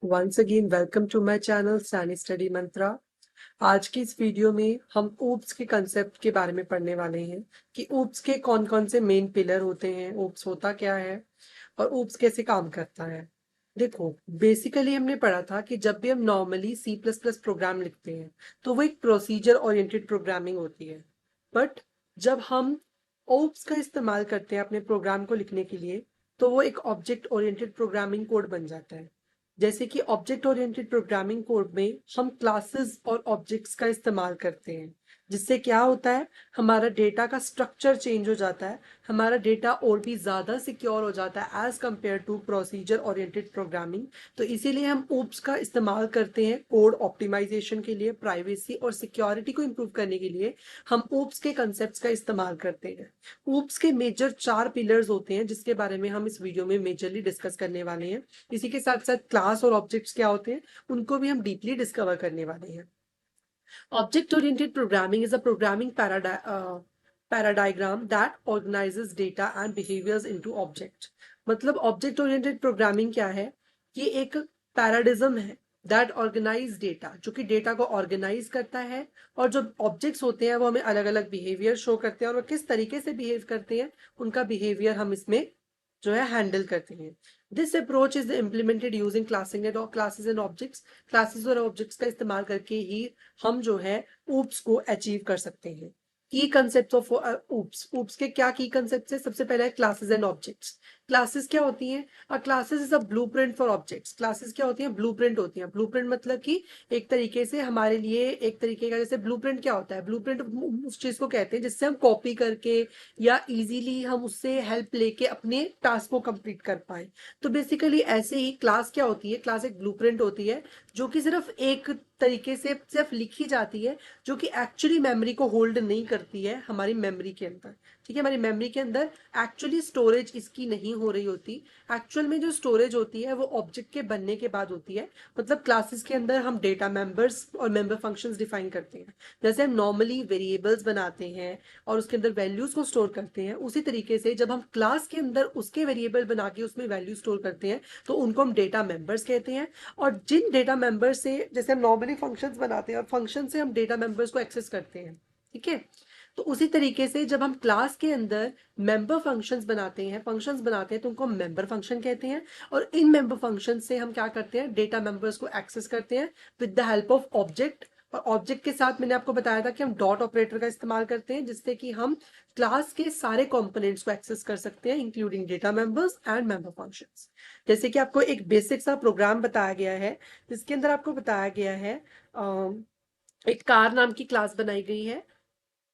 Once again welcome to my channel Saini study Mantra. आज की इस वीडियो में हम ऊप्स के कंसेप्ट के बारे में पढ़ने वाले हैं कि ऊप्स के कौन कौन से मेन पिलर होते हैं, ऊप्स होता क्या है और ऊप्स कैसे काम करता है। देखो, बेसिकली हमने पढ़ा था कि जब भी हम normally C plus plus program लिखते हैं तो वो एक प्रोसीजर ओरिएंटेड प्रोग्रामिंग होती है। बट जब हम ओप्स का इस्तेमाल करते हैं अपने प्रोग्राम को लिखने के लिए तो वो एक ऑब्जेक्ट ओरिएंटेड प्रोग्रामिंग कोड बन जाता है। जैसे कि ऑब्जेक्ट ओरिएंटेड प्रोग्रामिंग कोड में हम क्लासेस और ऑब्जेक्ट्स का इस्तेमाल करते हैं, जिससे क्या होता है, हमारा डेटा का स्ट्रक्चर चेंज हो जाता है, हमारा डेटा और भी ज़्यादा सिक्योर हो जाता है as compare to procedure oriented programming. तो इसीलिए हम ऊप्स का इस्तेमाल करते हैं कोड ऑप्टिमाइजेशन के लिए, प्राइवेसी और सिक्योरिटी को इम्प्रूव करने के लिए हम ऊप्स के कंसेप्ट का इस्तेमाल करते हैं। ऊप्स के मेजर 4 पिलर्स होते हैं जिसके बारे में हम इस वीडियो में मेजरली डिस्कस करने वाले हैं। इसी के साथ साथ क्लास और ऑब्जेक्ट्स क्या होते हैं उनको भी हम डीपली डिस्कवर करने वाले हैं। Object oriented programming is a programming paradigm that organizes data and behaviors into object। मतलब ऑब्जेक्ट ओरिएंटेड प्रोग्रामिंग क्या है, ये एक पैराडिज्म है दैट ऑर्गेनाइज डेटा, जो कि डेटा को ऑर्गेनाइज करता है, और जो ऑब्जेक्ट्स होते हैं वो हमें अलग अलग बिहेवियर शो करते हैं और वो किस तरीके से बिहेव करते हैं उनका बिहेवियर हम इसमें जो है हैंडल करते हैं। This approach is implemented using classes and objects. Classes और ऑब्जेक्ट्स का इस्तेमाल करके ही हम जो है ऊप्स को अचीव कर सकते हैं। की कंसेप्ट ऑफ ऊप्स, ऊप्स के क्या की कंसेप्ट है? सबसे पहला है क्लासेस एंड ऑब्जेक्ट्स। क्लासेस क्या होती हैं? A classes is a blueprint for objects. Classes क्या होती हैं? ब्लूप्रिंट होती हैं। ब्लूप्रिंट मतलब कि एक तरीके से हमारे लिए एक तरीके का, जैसे ब्लूप्रिंट क्या होता है, ब्लूप्रिंट उस चीज को कहते हैं जिससे हम कॉपी करके या इजीली हम उससे हेल्प लेके अपने टास्क को कंप्लीट कर पाए। तो बेसिकली ऐसे ही क्लास क्या होती है, क्लास एक ब्लूप्रिंट होती है जो कि सिर्फ एक तरीके से सिर्फ लिखी जाती है, जो कि एक्चुअली मेमोरी को होल्ड नहीं करती है हमारी मेमोरी के अंदर। ठीक है, हमारी मेमोरी के अंदर एक्चुअली स्टोरेज इसकी नहीं हो रही होती। एक्चुअल में जो स्टोरेज होती है वो ऑब्जेक्ट के बनने के बाद होती है। मतलब क्लासेस के अंदर हम डेटा मेंबर्स और मेंबर फंक्शंस डिफाइन करते हैं। जैसे हम नॉर्मली वेरिएबल्स बनाते हैं और उसके अंदर वैल्यूज को स्टोर करते हैं, उसी तरीके से जब हम क्लास के अंदर उसके वेरिएबल बना के उसमें वैल्यू स्टोर करते हैं तो उनको हम डेटा मेंबर्स कहते हैं। और जिन डेटा मेंबर्स से, जैसे हम नॉर्मली फंक्शंस बनाते हैं और फंक्शन से हम डेटा मेंबर्स को एक्सेस करते हैं, ठीक है, तो उसी तरीके से जब हम क्लास के अंदर मेंबर फंक्शंस बनाते हैं तो उनको मेंबर फंक्शन कहते हैं। और इन मेंबर फंक्शन से हम क्या करते हैं, डेटा मेंबर्स को एक्सेस करते हैं with the help of object. और ऑब्जेक्ट के साथ मैंने आपको बताया था कि हम डॉट ऑपरेटर का इस्तेमाल करते हैं, जिससे कि हम क्लास के सारे कंपोनेंट्स को एक्सेस कर सकते हैं, including data members and member functions. जैसे कि आपको एक बेसिक सा प्रोग्राम बताया गया है जिसके अंदर आपको बताया गया है, एक कार नाम की क्लास बनाई गई है।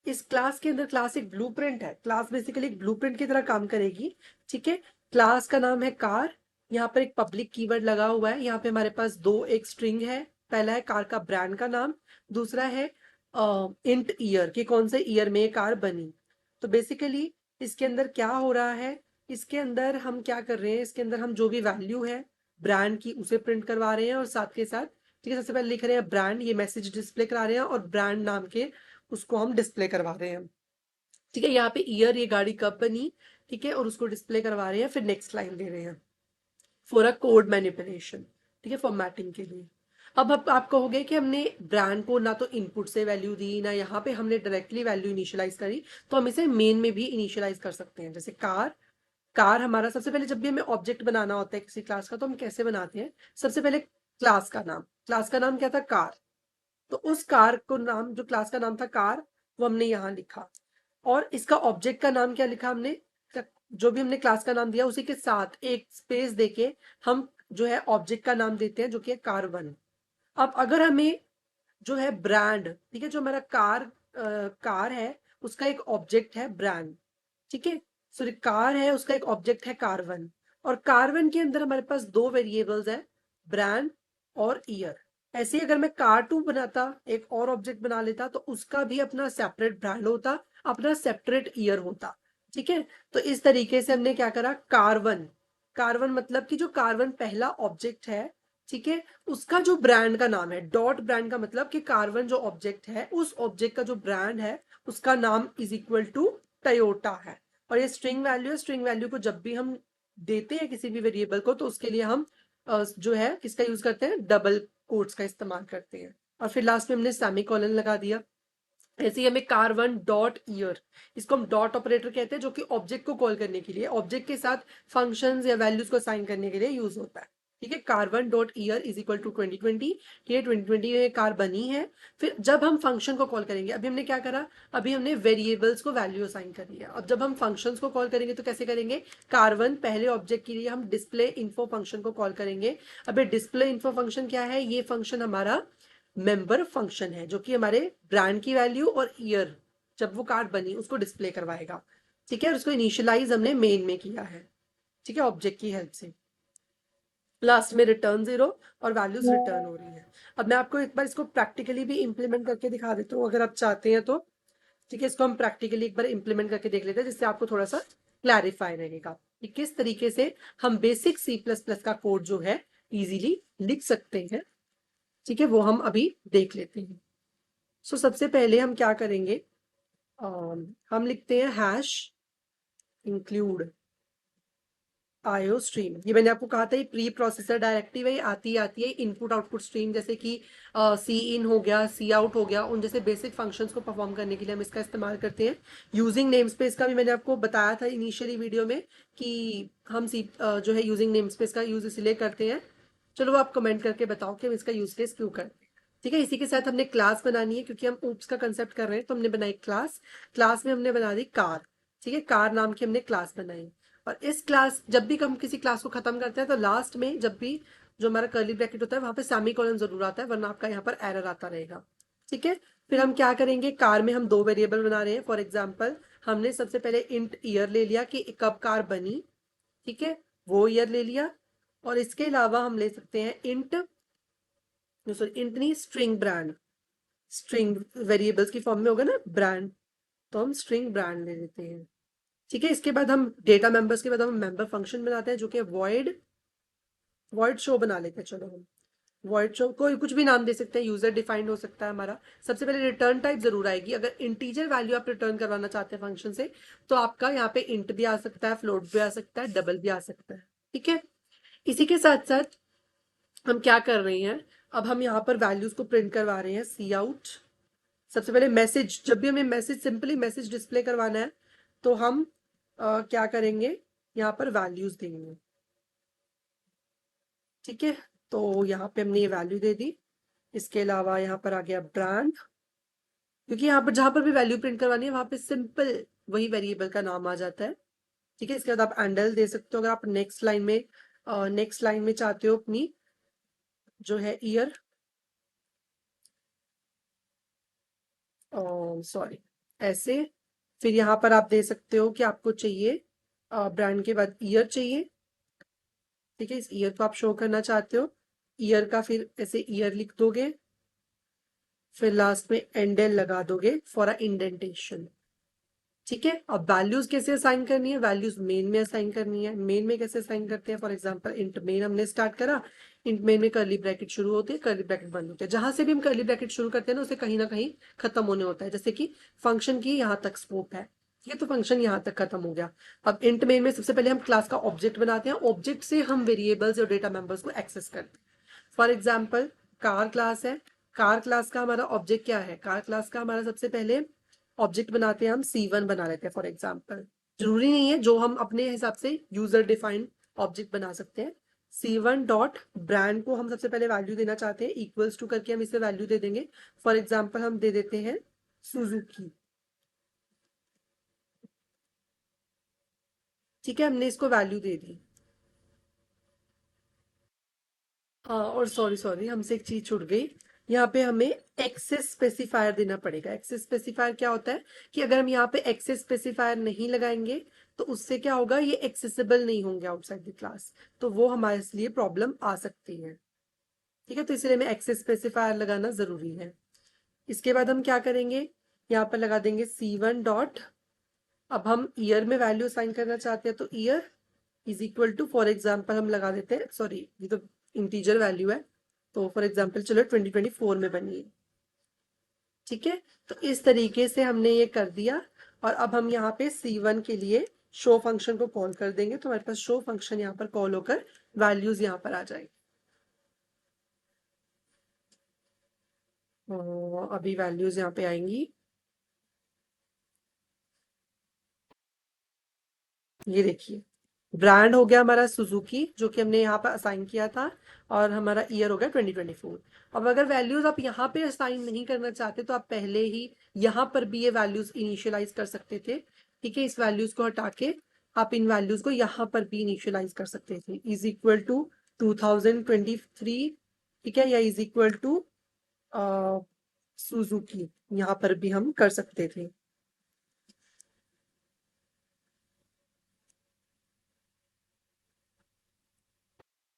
इस क्लास के अंदर, क्लास एक ब्लूप्रिंट है, क्लास बेसिकली एक ब्लूप्रिंट की तरह काम करेगी। ठीक है, क्लास का नाम है कार। यहाँ पर एक पब्लिक कीवर्ड लगा हुआ है। यहाँ पे हमारे पास दो एक स्ट्रिंग है। पहला है कार का ब्रांड का नाम, दूसरा है इंट ईयर, कि कौन से ईयर में ये कार बनी। तो बेसिकली इसके अंदर क्या हो रहा है, इसके अंदर हम क्या कर रहे हैं, इसके अंदर हम जो भी वैल्यू है ब्रांड की उसे प्रिंट करवा रहे हैं और साथ के साथ, ठीक है, सबसे पहले लिख रहे हैं ब्रांड, ये मैसेज डिस्प्ले करा रहे हैं और ब्रांड नाम के उसको हम डिस्प्ले करवा रहे हैं। ठीक है, यहाँ पे ईयर, ये गाड़ी कब बनी, ठीक है, और उसको डिस्प्ले करवा रहे हैं। फिर नेक्स्ट लाइन दे रहे हैं फॉर अ कोड मैनिपुलेशन, ठीक है, फॉर्मेटिंग के लिए। अब आप कहोगे कि हमने ब्रांड को ना तो इनपुट से वैल्यू दी, ना यहाँ पे हमने डायरेक्टली वैल्यू इनिशियलाइज करी, तो हम इसे मेन में भी इनिशियलाइज कर सकते हैं। जैसे कार, कार हमारा सबसे पहले जब भी हमें ऑब्जेक्ट बनाना होता है किसी क्लास का, तो हम कैसे बनाते हैं, सबसे पहले क्लास का नाम क्या था, कार। तो उस कार को नाम, जो क्लास का नाम था कार, वो हमने यहाँ लिखा। और इसका ऑब्जेक्ट का नाम क्या लिखा हमने, जो भी हमने क्लास का नाम दिया उसी के साथ एक स्पेस देके हम जो है ऑब्जेक्ट का नाम देते हैं, जो कि है कार वन। अब अगर हमें जो है ब्रांड, ठीक है, जो हमारा कार है उसका एक ऑब्जेक्ट है ब्रांड, ठीक है, सॉरी कार है, उसका एक ऑब्जेक्ट है कार वन। और कार वन के अंदर हमारे पास दो वेरिएबल्स है, ब्रांड और ईयर। ऐसे ही अगर मैं कार टू बनाता, एक और ऑब्जेक्ट बना लेता, तो उसका भी अपना सेपरेट ब्रांड होता, अपना सेपरेट ईयर होता। ठीक है, तो इस तरीके से हमने क्या करा, कार वन मतलब कि जो कार वन पहला ऑब्जेक्ट है, ठीक है, उसका जो ब्रांड का नाम है, डॉट ब्रांड का मतलब कि कार वन जो ऑब्जेक्ट है उस ऑब्जेक्ट का जो ब्रांड है उसका नाम इज इक्वल टू टयोटा है। और ये स्ट्रिंग वैल्यू है, स्ट्रिंग वैल्यू को जब भी हम देते हैं किसी भी वेरिएबल को, तो उसके लिए हम जो है किसका यूज करते हैं, डबल कोट्स का इस्तेमाल करते हैं। और फिर लास्ट में हमने सेमीकोलन लगा दिया। ऐसे ही हमें car1 डॉट ईयर, इसको हम डॉट ऑपरेटर कहते हैं, जो कि ऑब्जेक्ट को कॉल करने के लिए, ऑब्जेक्ट के साथ फंक्शंस या वैल्यूज को असाइन करने के लिए यूज होता है। ठीक है, car1 dot year is equal to 2020। ठीक है, 2020 में कार बनी है। फिर जब हम फंक्शन को कॉल करेंगे, अभी हमने क्या करा, अभी हमने वेरिएबल्स को वैल्यू असाइन कर लिया। अब जब हम फंक्शंस को कॉल करेंगे तो कैसे करेंगे, car1 पहले ऑब्जेक्ट के लिए हम डिस्प्ले इन्फो फंक्शन को कॉल करेंगे। अब डिस्प्ले इन्फो फंक्शन क्या है, ये फंक्शन हमारा मेंबर फंक्शन है, जो कि हमारे ब्रांड की वैल्यू और ईयर जब वो कार्ड बनी उसको डिस्प्ले करवाएगा। ठीक है, और उसको इनिशियलाइज हमने मेन में किया है। ठीक है, ऑब्जेक्ट की हेल्प से। लास्ट में रिटर्न 0 और वैल्यूज रिटर्न हो रही है। अब मैं आपको एक बार इसको प्रैक्टिकली भी इंप्लीमेंट करके दिखा देता हूँ, अगर आप चाहते हैं तो। ठीक है, इसको हम प्रैक्टिकली एक बार इंप्लीमेंट करके देख लेते हैं, जिससे आपको थोड़ा सा क्लैरिफाई रहेगा कि किस तरीके से हम बेसिक C++ का कोड जो है इजीली लिख सकते हैं। ठीक है, वो हम अभी देख लेते हैं। सो सबसे पहले हम क्या करेंगे, हम लिखते हैं हैश इंक्लूड आईओ स्ट्रीम। ये मैंने आपको कहा था, ये प्री प्रोसेसर डायरेक्टिव है, आती है इनपुट आउटपुट स्ट्रीम, जैसे कि सी इन हो गया, सी आउट हो गया, उन जैसे बेसिक फंक्शंस को परफॉर्म करने के लिए हम इसका इस्तेमाल करते हैं। यूजिंग नेम स्पेस का भी मैंने आपको बताया था इनिशियली वीडियो में कि हम जो है यूजिंग नेम स्पेस का यूज इसलिए करते हैं। चलो वो आप कमेंट करके बताओ कि हम इसका यूज केस क्यों करते हैं। ठीक है, इसी के साथ हमने क्लास बनानी है, क्योंकि हम ऊप्स का कंसेप्ट कर रहे हैं, तो हमने बनाई क्लास। क्लास में हमने बना दी कार। ठीक है, कार नाम की हमने क्लास बनाई। और इस क्लास, जब भी हम किसी क्लास को खत्म करते हैं तो लास्ट में जब भी जो हमारा कर्ली ब्रैकेट होता है वहां पे सेमीकोलन जरूर आता है, वरना आपका यहाँ पर एरर आता रहेगा। ठीक है, फिर हम क्या करेंगे, कार में हम 2 वेरिएबल बना रहे हैं। फॉर एग्जाम्पल, हमने सबसे पहले इंट ईयर ले लिया कि कब कार बनी। ठीक है, वो ईयर ले लिया। और इसके अलावा हम ले सकते हैं इंट, सॉरी इंट नहीं, स्ट्रिंग ब्रांड। स्ट्रिंग वेरिएबल्स की फॉर्म में होगा ना ब्रांड, तो हम स्ट्रिंग ब्रांड ले लेते हैं। ठीक है, इसके बाद हम डेटा मेंबर्स के बाद हम मेंबर फंक्शन बनाते हैं, जो कि वॉइड शो बना लेते हैं। चलो हम वॉइड शो, कोई कुछ भी नाम दे सकते हैं, यूजर डिफाइंड हो सकता है हमारा। सबसे पहले रिटर्न टाइप जरूर आएगी। अगर इंटीजर वैल्यू आप रिटर्न करवाना चाहते हैं फंक्शन से, तो आपका यहाँ पे इंट भी आ सकता है, फ्लोट भी आ सकता है, डबल भी आ सकता है। ठीक है, इसी के साथ साथ हम क्या कर रहे हैं, अब हम यहाँ पर वैल्यूज को प्रिंट करवा रहे हैं। सी आउट, सबसे पहले मैसेज, जब भी हमें मैसेज, सिंपली मैसेज डिस्प्ले करवाना है तो हम क्या करेंगे, यहाँ पर वैल्यूज देंगे। ठीक है, तो यहाँ पे हमने ये वैल्यू दे दी। इसके अलावा यहाँ पर आ गया ब्रांड, क्योंकि यहाँ पर जहां पर भी वैल्यू प्रिंट करवानी है वहां पे सिंपल वही वेरिएबल का नाम आ जाता है। ठीक है, इसके बाद आप एंडल दे सकते हो अगर आप नेक्स्ट लाइन में चाहते हो अपनी जो है ईयर, सॉरी ऐसे। फिर यहाँ पर आप दे सकते हो कि आपको चाहिए ब्रांड के बाद ईयर चाहिए। ठीक है, इस ईयर को आप शो करना चाहते हो, ईयर का फिर ऐसे ईयर लिख दोगे, फिर लास्ट में एंडल लगा दोगे फॉर अ इंडेंटेशन। ठीक है, अब वैल्यूज कैसे असाइन करनी है, वैल्यूज मेन में असाइन करनी है। मेन में कैसे असाइन करते हैं, फॉर एग्जांपल इंट मेन हमने स्टार्ट करा, इंट मेन में कर्ली ब्रैकेट शुरू होती है, कर्ली ब्रैकेट बंद होती है। जहां से भी हम कर्ली ब्रैकेट शुरू करते हैं ना, उसे कहीं ना कहीं खत्म होने होता है, जैसे कि फंक्शन की यहाँ तक स्कोप है। ठीक है, तो फंक्शन यहाँ तक खत्म हो गया। अब इंट मेन में सबसे पहले हम क्लास का ऑब्जेक्ट बनाते हैं, ऑब्जेक्ट से हम वेरिएबल्स और डेटा मेंबर्स को एक्सेस करते हैं। फॉर एग्जाम्पल, कार क्लास है, कार क्लास का हमारा ऑब्जेक्ट क्या है, कार क्लास का हमारा सबसे पहले ऑब्जेक्ट बनाते हैं हम C1 बना लेते हैं। फॉर एग्जाम्पल, जरूरी नहीं है, जो हम अपने हिसाब से यूजर डिफाइंड ऑब्जेक्ट बना सकते हैं। C1 डॉट ब्रांड को हम सबसे पहले वैल्यू देना चाहते हैं, इक्वल्स टू करके हम इसे वैल्यू दे देंगे। फॉर एग्जाम्पल हम दे देते हैं सुजुकी। ठीक है, हमने इसको वैल्यू दे दी। हाँ, और सॉरी सॉरी हमसे एक चीज छूट गई, यहाँ पे हमें एक्सेस स्पेसिफायर देना पड़ेगा। एक्सेस स्पेसिफायर क्या होता है कि अगर हम यहाँ पे एक्सेस स्पेसिफायर नहीं लगाएंगे तो उससे क्या होगा, ये एक्सेसिबल नहीं होंगे आउटसाइड द क्लास, तो वो हमारे लिए प्रॉब्लम आ सकती है। ठीक है, तो इसलिए हमें एक्सेस स्पेसिफायर लगाना जरूरी है। इसके बाद हम क्या करेंगे, यहाँ पर लगा देंगे C1 डॉट, अब हम ईयर में वैल्यू असाइन करना चाहते हैं, तो year is equal to, for example हम लगा देते हैं, सॉरी ये तो इंटीजर वैल्यू है, तो फॉर एग्जाम्पल चलो 2024 में बनी है। ठीक है, तो इस तरीके से हमने ये कर दिया। और अब हम यहाँ पे C1 के लिए शो फंक्शन को कॉल कर देंगे, तो हमारे पास शो फंक्शन यहाँ पर कॉल होकर वैल्यूज यहाँ पर आ जाएगी। अभी वैल्यूज यहाँ पे आएंगी, ये देखिए ब्रांड हो गया हमारा सुजुकी जो कि हमने यहाँ पर असाइन किया था, और हमारा ईयर हो गया 2024। अब अगर वैल्यूज आप यहाँ पे असाइन नहीं करना चाहते तो आप पहले ही यहाँ पर भी ये वैल्यूज इनिशियलाइज कर सकते थे। ठीक है, इस वैल्यूज को हटा के आप इन वैल्यूज को यहाँ पर भी इनिशियलाइज कर सकते थे, इज इक्वल टू 2023। ठीक है, या इज इक्वल टू सुजुकी, यहाँ पर भी हम कर सकते थे।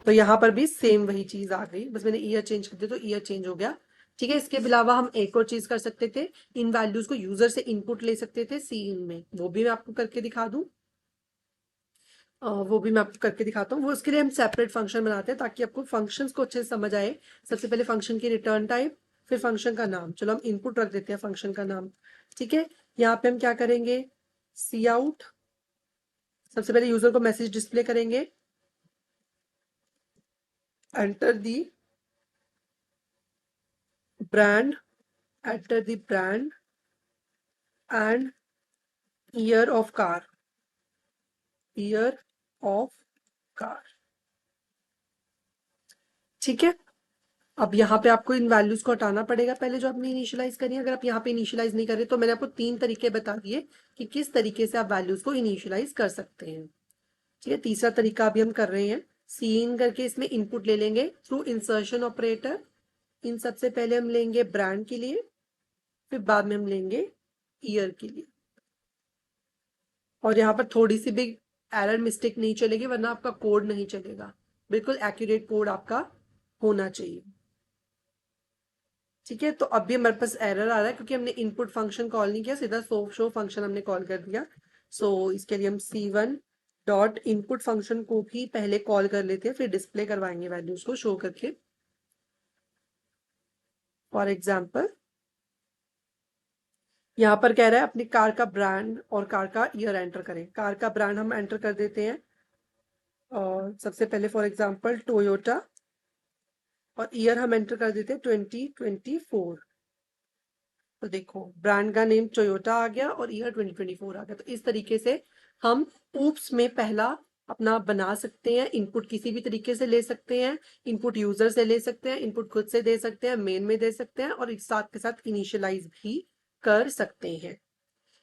तो यहाँ पर भी सेम वही चीज आ गई, बस मैंने ईयर चेंज कर दिया तो ईयर चेंज हो गया। ठीक है, इसके अलावा हम एक और चीज कर सकते थे, इन वैल्यूज को यूजर से इनपुट ले सकते थे सी इन में, वो भी मैं आपको करके दिखा दूं। वो भी मैं आपको करके दिखाता हूँ। वो उसके लिए हम सेपरेट फंक्शन बनाते हैं ताकि आपको फंक्शंस को अच्छे से समझ आए। सबसे पहले फंक्शन की रिटर्न टाइप, फिर फंक्शन का नाम। चलो हम इनपुट रख देते हैं फंक्शन का नाम। ठीक है, यहाँ पे हम क्या करेंगे, सी आउट, सबसे पहले यूजर को मैसेज डिस्प्ले करेंगे, enter the brand, enter the brand and year of car, year of car. ठीक है, अब यहाँ पे आपको इन वैल्यूज को हटाना पड़ेगा पहले जो आपने इनिशियलाइज करी है। अगर आप यहाँ पे इनिशियलाइज नहीं कर रहे तो मैंने आपको 3 तरीके बता दिए कि किस तरीके से आप वैल्यूज को इनिशियलाइज कर सकते हैं। ठीक है, तीसरा तरीका अभी हम कर रहे हैं, सी इन करके इसमें इनपुट ले लेंगे थ्रू इंसर्शन ऑपरेटर। इन सबसे पहले हम लेंगे ब्रांड के लिए, फिर बाद में हम लेंगे ईयर के लिए। और यहाँ पर थोड़ी सी भी एरर मिस्टेक नहीं चलेगी वरना आपका कोड नहीं चलेगा, बिल्कुल एक्यूरेट कोड आपका होना चाहिए। ठीक है, तो अभी हमारे पास एरर आ रहा है क्योंकि हमने इनपुट फंक्शन कॉल नहीं किया, सीधा शो फंक्शन हमने कॉल कर दिया। इसके लिए हम C1 डॉट इनपुट फंक्शन को भी पहले कॉल कर लेते हैं, फिर डिस्प्ले करवाएंगे वैल्यूज को शो करके। फॉर एग्जाम्पल यहाँ पर कह रहा है अपनी कार का ब्रांड और कार का ईयर एंटर करें। कार का ब्रांड हम एंटर कर देते हैं, और सबसे पहले फॉर एग्जाम्पल टोयोटा, और ईयर हम एंटर कर देते हैं 2024। तो देखो ब्रांड का नेम टोयोटा आ गया और ईयर 2024 आ गया। तो इस तरीके से हम ऊप्स में पहला अपना बना सकते हैं। इनपुट किसी भी तरीके से ले सकते हैं, इनपुट यूजर से ले सकते हैं, इनपुट खुद से दे सकते हैं, मेन में दे सकते हैं, और एक साथ के साथ इनिशियलाइज भी कर सकते हैं।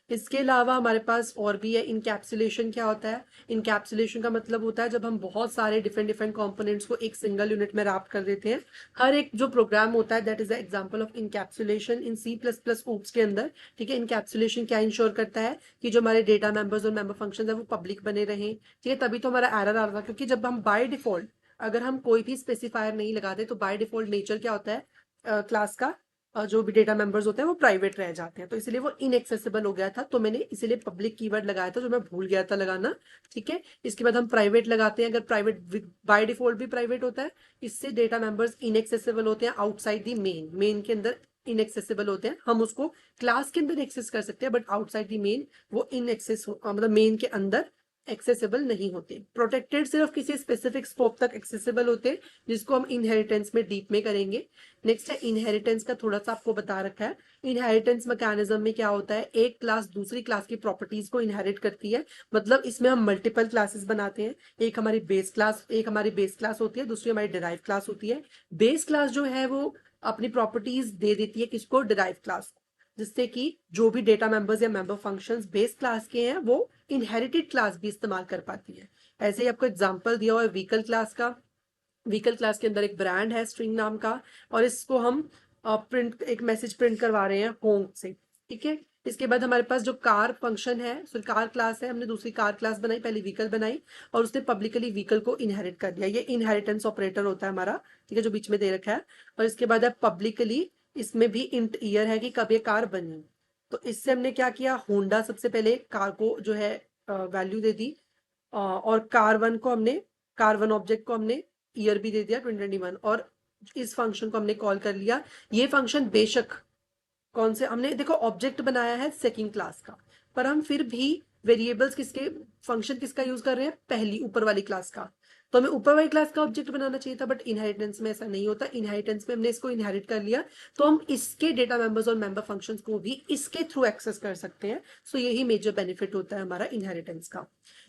इसके अलावा हमारे पास और भी है इनकैप्सुलेशन। क्या होता है, इनकैप्सुलेशन का मतलब होता है जब हम बहुत सारे डिफरेंट डिफरेंट कंपोनेंट्स को एक सिंगल यूनिट में रैप कर देते हैं। हर एक जो प्रोग्राम होता है that is the example of encapsulation in C++ OOPS के अंदर। ठीक है, इनकैप्सुलेशन क्या इंश्योर करता है कि जो हमारे डेटा मेंबर्स और मेंबर फंक्शन है वो पब्लिक बने रहें। ठीक है, तभी तो हमारा एरर आ रहा था, क्योंकि जब हम बाय डिफॉल्ट अगर हम कोई भी स्पेसिफायर नहीं लगाते तो बाय डिफॉल्ट नेचर क्या होता है क्लास का, जो भी डेटा मेंबर्स होते हैं वो प्राइवेट रह जाते हैं, तो इसलिए वो इनएक्सेसिबल हो गया था। तो मैंने इसीलिए पब्लिक कीवर्ड लगाया था जो मैं भूल गया था लगाना। ठीक है, इसके बाद हम प्राइवेट लगाते हैं। अगर प्राइवेट बाय डिफॉल्ट भी प्राइवेट होता है, इससे डेटा मेंबर्स इनएक्सेसिबल होते हैं आउटसाइड दी मेन, मेन के अंदर इनएक्सेसिबल होते हैं। हम उसको क्लास के अंदर एक्सेस कर सकते हैं बट आउटसाइड दी मेन वो इनएक्सेस मतलब मेन के अंदर एक्सेसिबल नहीं होते। प्रोटेक्टेड सिर्फ किसी स्पेसिफिक स्कोप तक एक्सेसिबल होते हैं, जिसको हम इनहेरिटेंस में डीप में करेंगे। नेक्स्ट है इनहेरिटेंस का, थोड़ा सा आपको बता रखा है। इनहेरिटेंस मैकेनिज्म में क्या होता है, एक क्लास दूसरी क्लास की प्रॉपर्टीज को इनहेरिट करती है। मतलब इसमें हम मल्टीपल क्लासेस बनाते हैं, एक हमारी बेस क्लास होती है, दूसरी हमारी डिराइव क्लास होती है। बेस क्लास जो है वो अपनी प्रॉपर्टीज दे देती है किसको, डिराइव क्लास को, जिससे कि जो भी डेटा मेंबर्स या मेंबर फंक्शंस बेस क्लास के हैं वो इनहेरिटेड क्लास भी इस्तेमाल कर पाती है। ऐसे ही आपको एग्जांपल दिया हुआ है व्हीकल क्लास का। व्हीकल क्लास के अंदर एक ब्रांड है स्ट्रिंग नाम का, और इसको हम प्रिंट एक मैसेज प्रिंट करवा रहे हैं होम से। ठीक है, इसके बाद हमारे पास जो कार फंक्शन है, सॉरी कार क्लास है, हमने दूसरी कार क्लास बनाई, पहले व्हीकल बनाई और उसने पब्लिकली व्हीकल को इनहेरिट कर दिया। ये इनहेरिटेंस ऑपरेटर होता है हमारा, ठीक है, जो बीच में दे रखा है। और इसके बाद है पब्लिकली, इसमें भी इंट ईयर है कि कब ये कार बनी। तो इससे हमने क्या किया, होंडा सबसे पहले कार को जो है वैल्यू दे दी, और कार वन ऑब्जेक्ट को हमने ईयर भी दे दिया 2021, और इस फंक्शन को हमने कॉल कर लिया। ये फंक्शन बेशक कौन से हमने देखो ऑब्जेक्ट बनाया है सेकंड क्लास का, पर हम फिर भी वेरिएबल्स किसके, फंक्शन किसका यूज कर रहे हैं, पहली ऊपर वाली क्लास का। तो हमें ऊपर वाली क्लास का ऑब्जेक्ट बनाना चाहिए था, बट इनहेरिटेंस में ऐसा नहीं होता। इनहेरिटेंस में हमने इसको इनहेरिट कर लिया तो हम इसके डेटा मेंबर्स और मेंबर फंक्शंस को भी इसके थ्रू एक्सेस कर सकते हैं। सो यही मेजर बेनिफिट होता है हमारा इनहेरिटेंस का।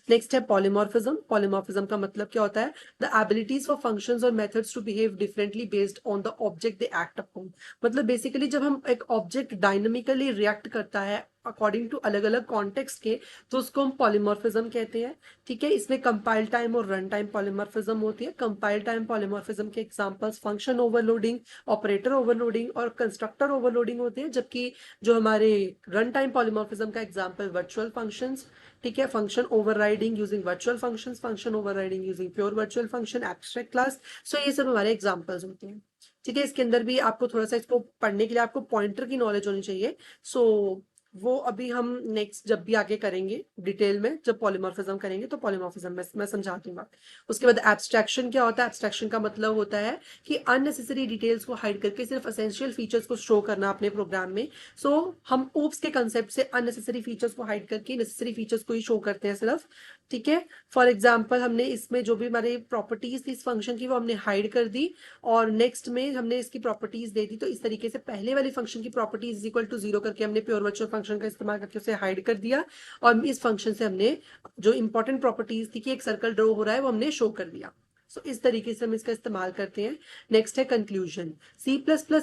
नेक्स्ट है पॉलीमॉर्फिज्म। पॉलीमॉर्फिज्म का मतलब क्या होता है? द एबिलिटीज फॉर फंक्शंस और methods to behave differently based on the object they act upon. मतलब बेसिकली जब हम एक ऑब्जेक्ट डायनामिकली रिएक्ट करता है अकॉर्डिंग टू अलग अलग कॉन्टेक्स्ट के, तो उसको हम पॉलीमॉर्फिज्म कहते हैं। ठीक है, इसमें कंपाइल टाइम और रन टाइम पॉलीमॉर्फिज्म होती है। कंपाइल टाइम पॉलीमॉर्फिज्म के examples function overloading, operator overloading और कंस्ट्रक्टर ओवरलोडिंग होते हैं, जबकि जो हमारे रन टाइम पॉलीमॉर्फिज्म का एग्जांपल वर्चुअल फंक्शंस, ठीक है, function overriding using virtual functions, function overriding using pure virtual function, abstract class. So ये सब हमारे एग्जांपल्स होते हैं। ठीक है, इसके अंदर भी आपको थोड़ा सा इसको पढ़ने के लिए आपको पॉइंटर की नॉलेज होनी चाहिए। सो वो अभी हम नेक्स्ट जब भी आगे करेंगे डिटेल में, जब पॉलीमॉर्फिज्म करेंगे तो पॉलीमॉर्फिज्म में मैं समझा दूंगा। उसके बाद एब्स्ट्रैक्शन क्या होता है? एब्स्ट्रैक्शन का मतलब होता है कि अननेसेसरी डिटेल्स को हाइड करके सिर्फ एसेंशियल फीचर्स को शो करना अपने प्रोग्राम में। सो हम ओप्स के कंसेप्ट से अननेसेसरी फीचर्स को हाइड करके नेसेसरी फीचर्स को ही शो करते हैं सिर्फ। ठीक है, फॉर एग्जाम्पल हमने इसमें जो भी हमारी प्रॉपर्टीज थी इस फंक्शन की वो हमने हाइड कर दी, और नेक्स्ट में हमने इसकी प्रॉपर्टीज दे दी। तो इस तरीके से पहले वाली फंक्शन की प्रॉपर्टीज इक्वल टू 0 करके हमने प्योर वर्चुअल फंक्शन का इस्तेमाल करके उसे हाइड कर दिया, और इस फंक्शन से हमने जो इंपॉर्टेंट प्रॉपर्टीज थी कि एक सर्कल ड्रॉ हो रहा है वो हमने शो कर दिया। सो इस तरीके से हम इसका इस्तेमाल करते हैं। नेक्स्ट है conclusion. C++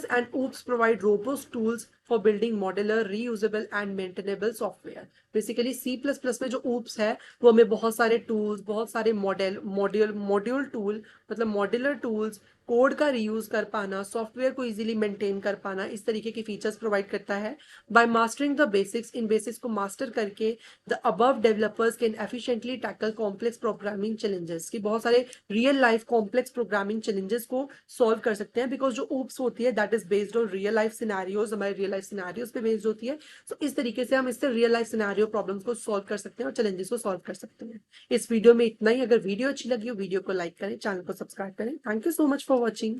and oops provide robust tools for building modular, reusable and maintainable software. Basically C++ में जो oops है वो हमें बहुत सारे टूल्स, बहुत सारे मॉड्यूल टूल, मतलब मॉड्यूलर टूल्स, कोड का रीयूज कर पाना, सॉफ्टवेयर को इजीली मेंटेन कर पाना, इस तरीके के फीचर्स प्रोवाइड करता है। बाय मास्टरिंग द बेसिक्स, इन बेसिक्स को मास्टर करके the above developers can efficiently tackle complex programming challenges, की बहुत सारे real life complex programming challenges को सॉल्व कर सकते हैं। बिकॉज जो oops होती है that is based on real life scenarios, हमारे रियल लाइफ सिनेरियोज पे बेस्ड होती है। सो इस तरीके से हम इससे रियल लाइफ सिनेरियो प्रॉब्लम्स को सॉल्व कर सकते हैं और चैलेंजेस को सॉल्व कर सकते हैं। इस वीडियो में इतना ही। अगर वीडियो अच्छी लगी हो वीडियो को लाइक करें, चैनल को सब्सक्राइब करें। Thank you so much for watching.